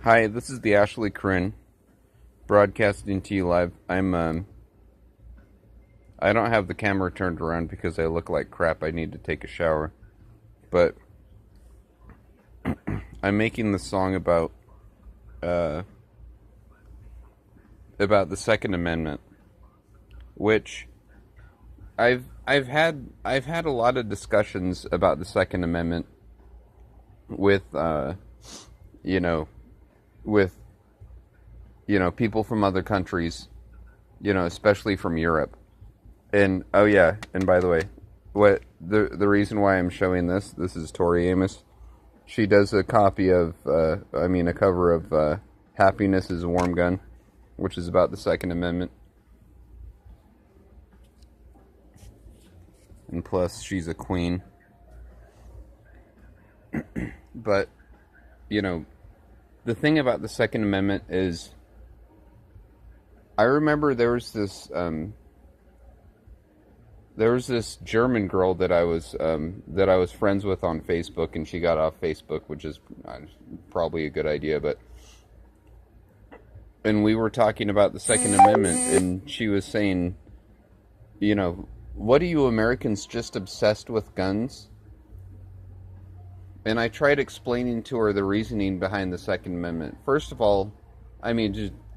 Hi, this is the Ashley Corinne broadcasting to you live. I don't have the camera turned around because I look like crap. I need to take a shower. But I'm making this song uh about the Second Amendment, which I've had a lot of discussions about the Second Amendment with you know with people from other countries, especially from Europe. And oh yeah, and by the way, what the reason why I'm showing this is Tori Amos. She does a copy of a cover of Happiness is a Warm Gun, which is about the Second Amendment. And plus she's a queen. But, the thing about the Second Amendment is I remember there was this German girl that I was friends with on Facebook, and she got off Facebook, which is probably a good idea. And we were talking about the Second Amendment, and she was saying, what are you Americans just obsessed with guns? And I tried explaining to her the reasoning behind the Second Amendment. First of all,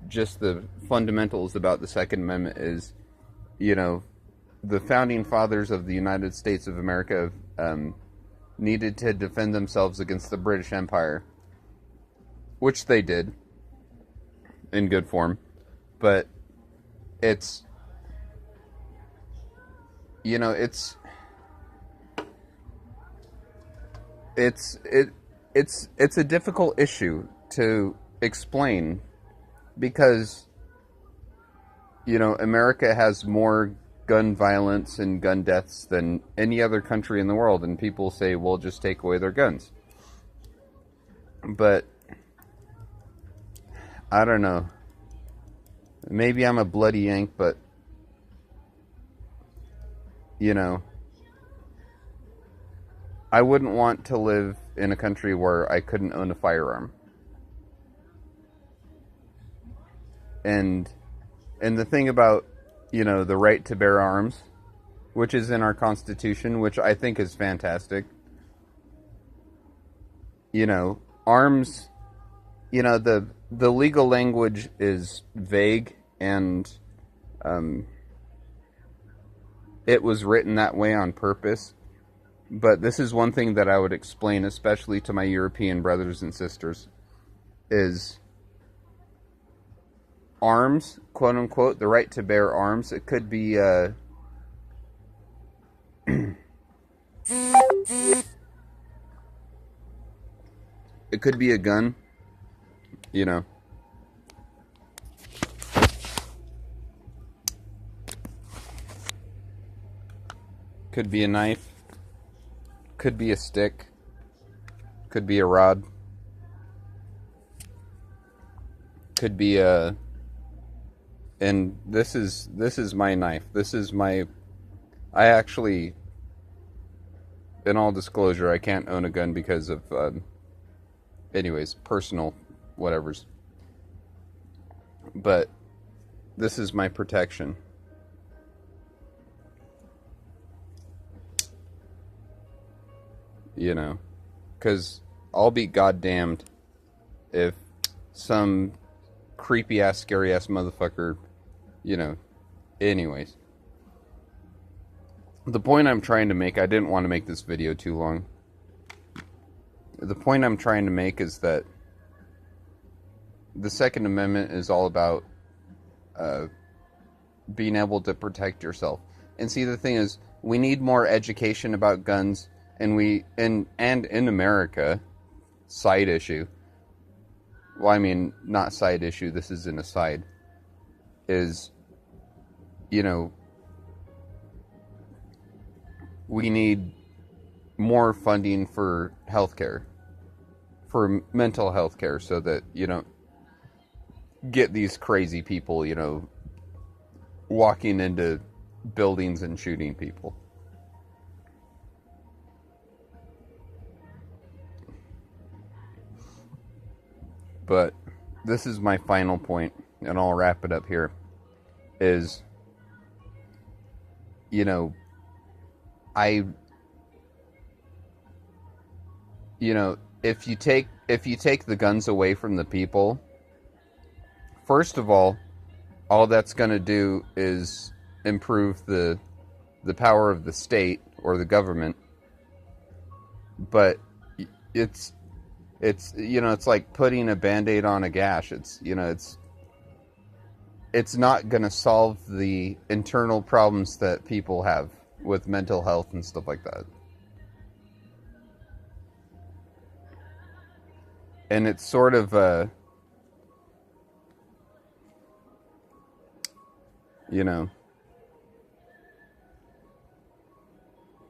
just the fundamentals about the Second Amendment is, the founding fathers of the United States of America needed to defend themselves against the British Empire, which they did in good form. But it's, it's a difficult issue to explain because America has more gun violence and gun deaths than any other country in the world, and people say, well, just take away their guns. But I don't know, maybe I'm a bloody Yank, but I wouldn't want to live in a country where I couldn't own a firearm. And the thing about, the right to bear arms, which is in our Constitution, which I think is fantastic. Arms, the legal language is vague, and it was written that way on purpose. But this is one thing that I would explain, especially to my European brothers and sisters, is arms, quote unquote, the right to bear arms. It could be it could be a gun, could be a knife, could be a stick, could be a rod, could be a, and this is my knife. I actually, in all disclosure, I can't own a gun because of anyways, personal whatevers. But this is my protection. Because I'll be goddamned if some creepy ass, scary ass motherfucker, anyways. The point I'm trying to make, I didn't want to make this video too long. The point I'm trying to make is that the Second Amendment is all about being able to protect yourself. And see, the thing is, we need more education about guns. And in America, side issue. Well, I mean, not side issue. This is an aside. Is, we need more funding for healthcare, for mental health care, so that you don't get these crazy people, walking into buildings and shooting people. But this is my final point, and I'll wrap it up here, is, you know, if you take the guns away from the people, first of all that's going to do is improve the power of the state or the government. But it's it's like putting a Band-Aid on a gash. It's not going to solve the internal problems that people have with mental health and stuff like that. And it's sort of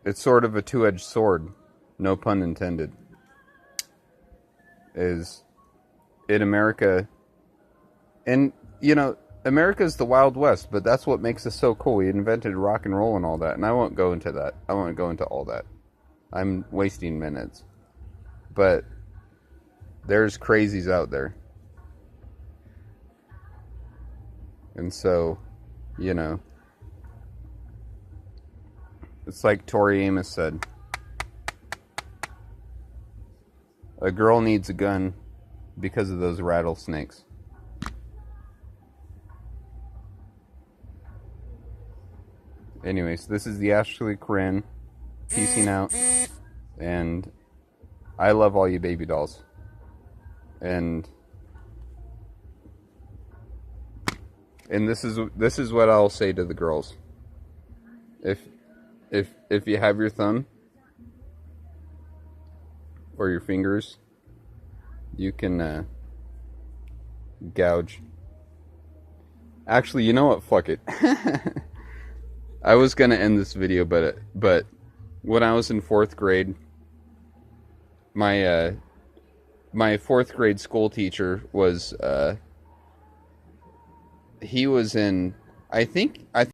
it's sort of a two-edged sword, no pun intended. Is in America, and America's the Wild West, but that's what makes us so cool. We invented rock and roll and all that, and I won't go into that. I won't go into all that. I'm wasting minutes. But there's crazies out there. And so, it's like Tori Amos said. A girl needs a gun because of those rattlesnakes. Anyways, this is the Ashley Corinne peacing out, and I love all you baby dolls. And this is what I'll say to the girls. If you have your thumb or your fingers, you can gouge. Actually, you know what? Fuck it. I was gonna end this video, but when I was in 4th grade, my 4th grade school teacher was he was in, I think